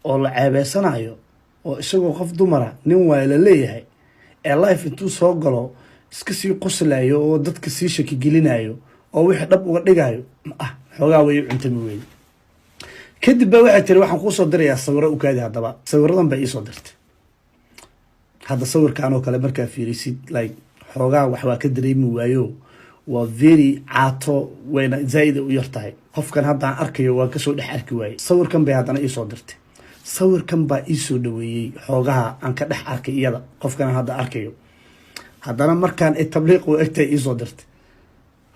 oo la ceebeysanayo oo isagoo qof dumara nin waa la leeyahay ee life intuu soo galo iska sii qoslayo oo dadka sii shaki gelinayo oo wixii dhab uga dhigayo xoogaa way cuntami weyn kadib baa waxay tiri waxaan ku soo dirayaa sawiro u kaadi hadaba sawiradan bay ii soo dirtay hadda sawirkan oo kale markaa fiirisid like xoogaa wax waa ka dareemi waayo waa very caato wayna zaid u yartahay qofkan hadda aan arkayo waan ka soo dhex arki waayay sawirkan bay hadana ii soo dirtay sawirkan baa ii soo dhaweeyay xoogaha aan ka dhex arkay iyada qofkan hadda arkayo haddana markaan tabliiq oo egtay ii soo dirtay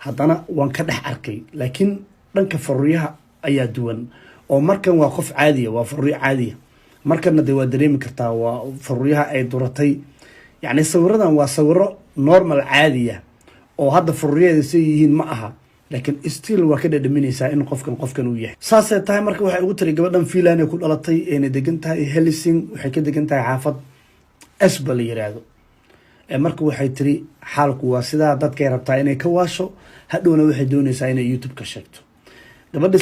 haddana waan ka dhex arkay laakiin dhanka fariyaha ayaa duwan oo markan waa qof caadiya waa fariyo caadiya markana de waa dareemi kartaa waa fariyaha ay duratay yani sawiradan waa sawiro normal caadiya oo hadda fariyadeeda say yihiin ma aha laakiin still waa ka dhadhaminaysaa in qofkan uu yahay saasay tahay marka waxay ugu tiri gabadhan Finland ku dhalatay ee degan tahay Helsinki waxay ka degan tahay xaafad Esba la yiraahdo marka waxay tiri xaalku waa sidaa dadka ay rabtaa inay ka waasho hadhowna waxay doonaysaa inay YouTube ka sheegto gabadha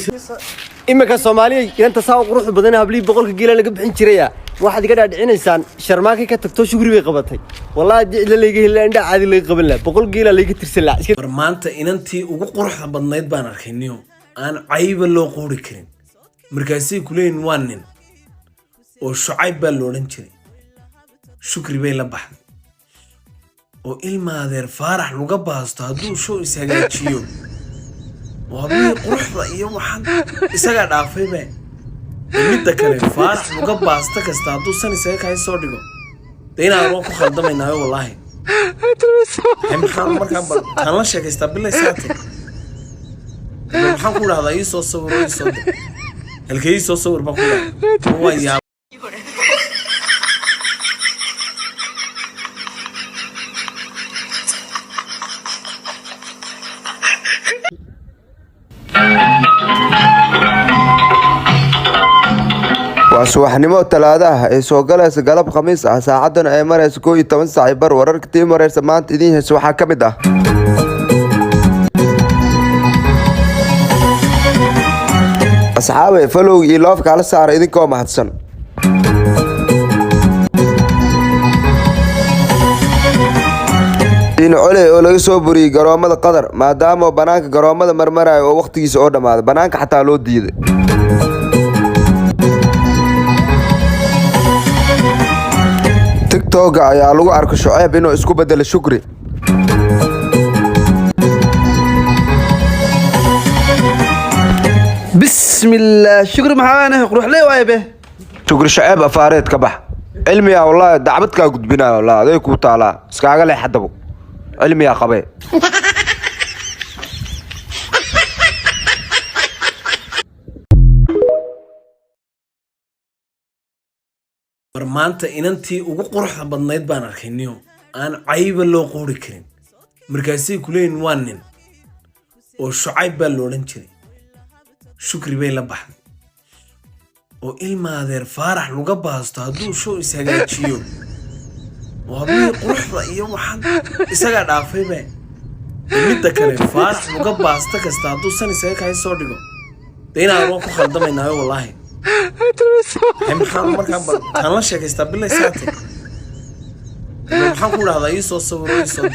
imika Soomaaliya inta saa qurux badan habli boqolka geela laga bixin jiraya waxaad iga dhaadhicinaysaan sharmaaki ka tagto shugri bay qabatay wallahi dicil leeyahay ilaa indha caadi laga qaban la boqol geela laga tirsan la maanta inantii ugu quruxda badnayd baan arkayniyo aan cayba loo qoori karin markaasay kuleen waan nin oo Shucayb baa loo oran jiray shukri bay la baxday oo ilma adeer Faarax luga baasto hadduu show ishagaajiyo وهذه قرحة إياه وحن إسقى دافع به ميدا كله فارح لقى باستك استعدوا سنة سيك هاي صادقة دينا أروح خالد ما يناوي والله هم حام مركب كان لا شيء يستقبل ساعته هم حام كل هذا يسوى صور يسوى الكي يسوى صور بقوله هو يا subaxnimo talaadaha ee soo galaysa galab khamiis ah saacadan ay marayso 12 saac bar wararka tii maraysa maanta idin hees waxa kamid ah asxaabe follow iyo love kala saar idinkoo mahadsan in cole oo laga soo buriyay garoomada Qatar maadaama banaanka garoomada marmarayo oo waqtigiisa oo dhamaaday banaanka xataa loo diiday TikTok ayaa lagu arko Shucayb inuu isku bedelo shukri bismillah shukri maxaana qurux leh waaye shukri Shucayb afaareed ka bax cilmiga wallahi dacbadka gudbinaa wallahi aday ku taala iskaaga leh xadabo cilmiga qabay maanta inantii ugu quruxda badnayd baan arkayniyo aan cayba loo qoori karin markaasay kuleen waan nin oo Shucayb baa loo oran jiray shukri bay la baxday oo ilma adeer Faarax luga baasto hadduu show ishagaajiyo وهذه قرحة إياه وحن إسقى دافع به ميدا كله فارح luga باستك استعدوا سنة سيك هاي صادقة دينا أروح خالد ما يناوي والله هم حام مركب كان لا شيء يستقبل ساعته هم حام كل هذا يسوى صور يسوى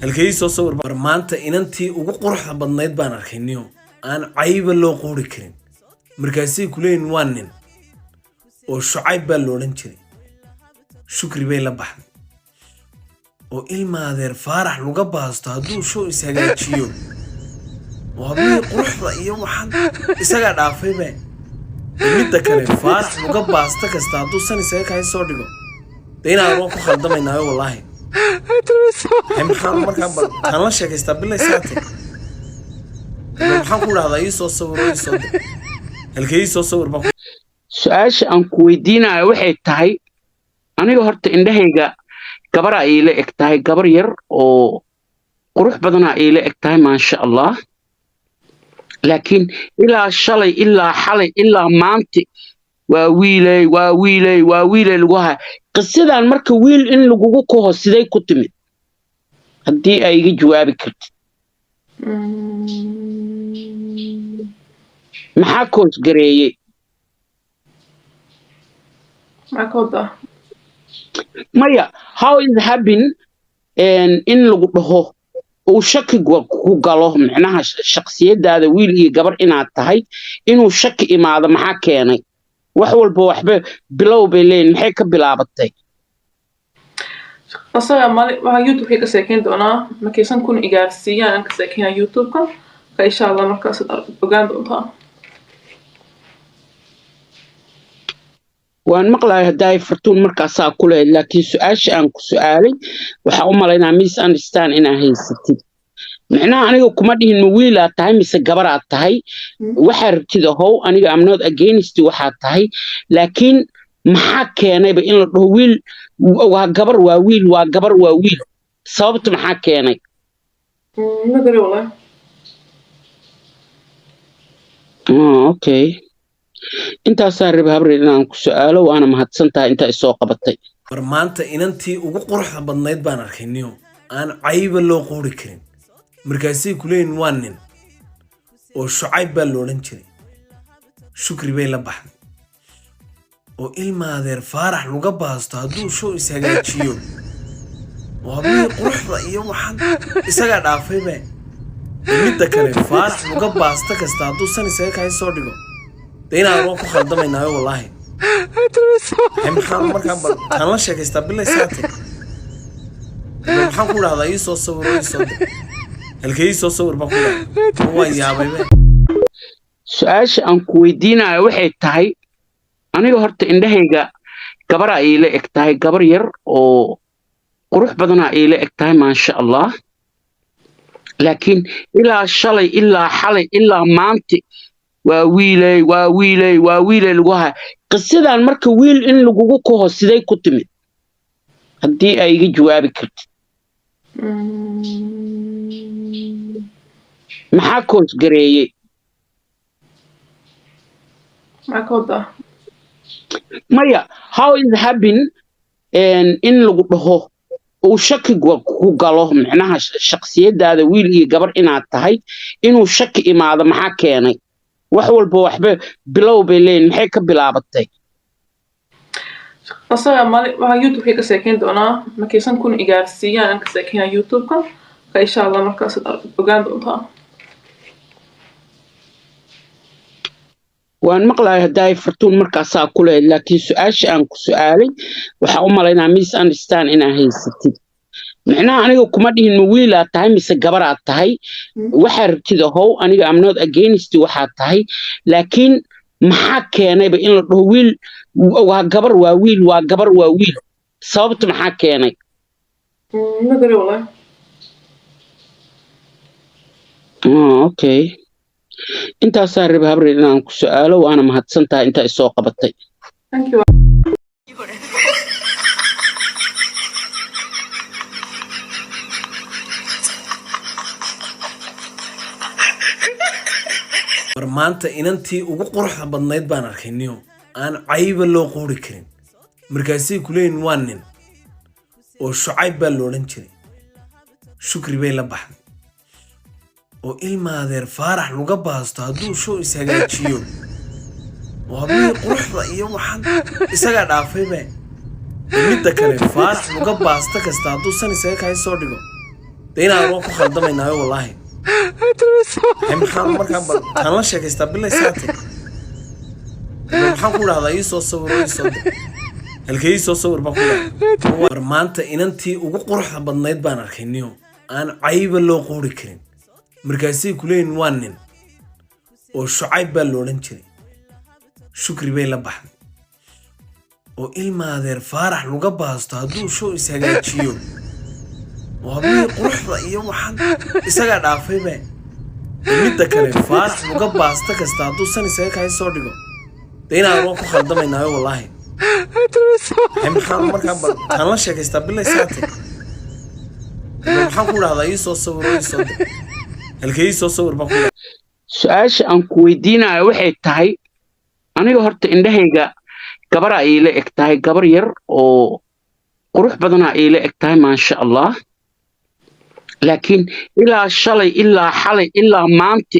الكي يسوى صور برمانته إنتي ugu quruxda badnayd baan arkayniyo aan cayba loo qoori karin markaasay kuleen waan nin oo Shucayb baa loo oran jiray shukri bay la baxday oo ilma adeer Faarax luga baasto hadduu show ishagaajiyo وهذه قرحة إياه وحن إسقى دافع به ميدا كله فارح luga باستك استعدوا سنة سيك هاي صادقة دينا أروح خالد ما يناوي والله هم حام مركب كان لا شيء يستقبل ساعته هم حام كل هذا يسوى صور يسوى الكي يسوى صور بقول سؤال أن كويدينا وحيد تاي أنا هرت إندهيجا كبر إلى إكتاي كبر ير أو قروح بدنا إلى إكتاي ما شاء الله لكن إلا شلي إلا حلي إلا مانتي وويلي لغوها قصيدة المركة ويل إن لغوكو كوهو سيداي كتمي هدي أيجي جوابي كرت محاكوش قريي معك وضع maya how is happen in lagu dhaho uu shaki ku galo macnaha shakhsiyadaada wiil iyo gabar inaad tahay inuu shaki imaado maxaa keenay wax walba waxba bilow bay leeyihiin maxay ka bilaabatay asaga mali waxa youtube ka seekeyn doonaa markaysan kun igaarsiiyaan aan ka seekeyna youtube-ka ka insha Allah markaas ogaan doontaa waan maqlaay haday fartuun markaasaa ku leeyahay laakiin su'aasha aan ku su'aalay waxa u malaynaa misunderstand inaa haysatid macnaha aniga kuma dhihin ma wiilaa tahay mise gabaraad tahay waxaa rabtid ahow aniga am not against waxaa tahay laakiin maxaa keenayba in la dhaho wiil waa gabar waa wiil waa gabar waa wiil sababta maxaa keenay ma gari wallahi okay intaasaa raba habreen inaan ku su'aalo waana mahadsantahay intaa isoo qabatay war maanta inantii ugu quruxda badnayd baan arkay niyo aan cayba loo qoori karin markaasay ku leeyihiin waa nin oo Shucayb baa la odhan jiray shukri bay la baxday oo ilma adeer Faarax laga baasto hadduu show ishagaajiyo oo hablii quruxda iyo waxaan isaga dhaafay baa midda kale Faarax laga baasta kasta hadduu san isaga kaay soo dhigo deena aan ku khaldamaynaa wallahi maxaan markaan kan la sheekaystaa bilay saate maxaan ku dhahdaa ii soo sawiro ii soo dir halkay ii soo sawir baan ku dhahdaa waa yaabay su'aasha aan ku weydiinayo waxay tahay aniga horta indhahayga gabar ay ila eg tahay gabar yar oo qurux badan ay ila eg tahay maasha Allah laakiin ilaa shalay ilaa xalay ilaa maanta waa wiilay lagu haa qisadan marka wiil in lagugu koho siday ku timid haddii ay iga jawaabi kartid maxaa koos gareeyay معك وضع maya how is happen in lagu dhaho uu shaki ku galo macnaha shakhsiyadaada wiil iyo gabar inaad tahay inuu shaki imaado maxaa keenay wax walba waxba bilow bay leeyihiin maxay ka bilaabatay asaga mali waxa youtube ka seekeyn doonaa markaysan kun igaarsiiyaan aan ka seekeyna youtube-ka ka insha Allah markaas ogaan doontaa waan maqlaay haday fartuun markaasaa ku leeyahay laakiin su'aasha aan ku su'aalay waxa u malaynaa misunderstand inaa haysatid macnaha aniga kuma dhihin ma wiilaa tahay mise gabaraad tahay waxaa rabtid ahow aniga am not against waxaa tahay laakiin maxaa keenayba in la dhaho wiil waa gabar waa wiil waa gabar waa wiil sababta maxaa keenay ma gari wallahi okay intaasaa raba habreen inaan ku su'aalo waana mahadsantahay intaa isoo qabatay thank you war maanta inantii ugu quruxda badnayd baan arkay niyo aan cayba loo qoori karin markaasay ku leeyihiin waa nin oo Shucayb baa la odhan jiray shukri bay la baxday oo ilma adeer Faarax laga baasto hadduu show ishagaajiyo oo hablii quruxda iyo waxaan isaga dhaafay baa midda kale Faarax laga baasta kasta hadduu san isaga kaay soo dhigo deena aan ku khaldamaynaa wallahi maxaan markaan kan la sheekaystaa bilay saate maxaan ku dhahdaa ii soo sawiro ii soo dir halkay ii soo sawir baan ku dhahdaa war maanta inantii ugu quruxda badnayd baan arkay niyo aan cayba loo qoori karin markaasay ku leeyihiin waa nin oo Shucayb baa la odhan jiray shukri bay la baxday oo ilma adeer Faarax laga baasto hadduu show ishagaajiyo oo hablii quruxda iyo waxaan isaga dhaafay baa midda kale Faarax laga baasta kasta hadduu san isaga kaay soo dhigo deena aan ku khaldamaynaa wallahi maxaan markaan kan la sheekaystaa bilay saate maxaan ku dhahdaa ii soo sawiro ii soo dir halkay ii soo sawir baan ku dhahdaa su'aasha aan ku weydiinayo waxay tahay aniga horta indhahayga gabar ay ila eg tahay gabar yar oo qurux badan ay ila eg tahay maasha Allah laakiin ilaa shalay ilaa xalay ilaa maanta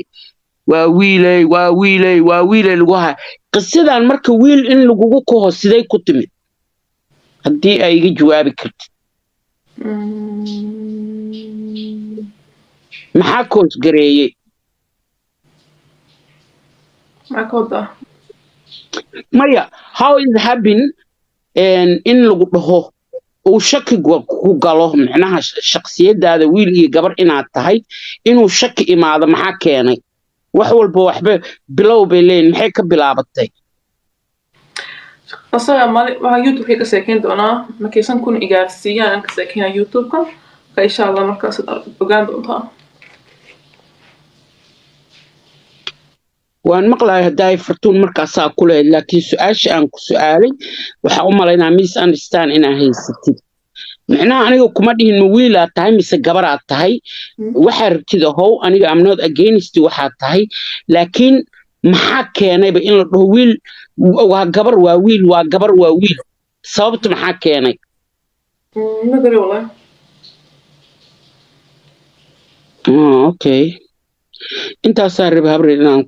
waa wiilay lagu haa qisadan marka wiil in lagugu koho siday ku timid haddii ay iga jawaabi kartid maxaa koos gareeyey maxaa ka wadaa maya how is happen in lagu dhaho uu shaki ku galo macnaha shakhsiyadaada wiil iyo gabar inaad tahay inuu shaki imaado maxaa keenay wax walba waxba bilow bay leeyihiin maxay ka bilaabatay asaga mali waxaa youtube ka sheekeyn doonaa markaysan kun igaarsiiyaan ka sheekeynaa youtube-ka ka insha allah markaas ogaan doontaa waan maqlaay haddaay fartuun markaasaa ku lehed laakiin su-aasha aan ku su-aalay waxaa u malaynaa misunderstand inaa haysatid macnaha aniga kuma dhihin ma wiilaad tahay mise gabaraad tahay waxaa rabtid ahow aniga am not against waxaad tahay laakiin maxaa keenayba in la dhaho wiil waa gabar waa wiil waa gabar waa wiil sababta maxaa keenay ma gari wallahi okay intaasaa raba habreed inaan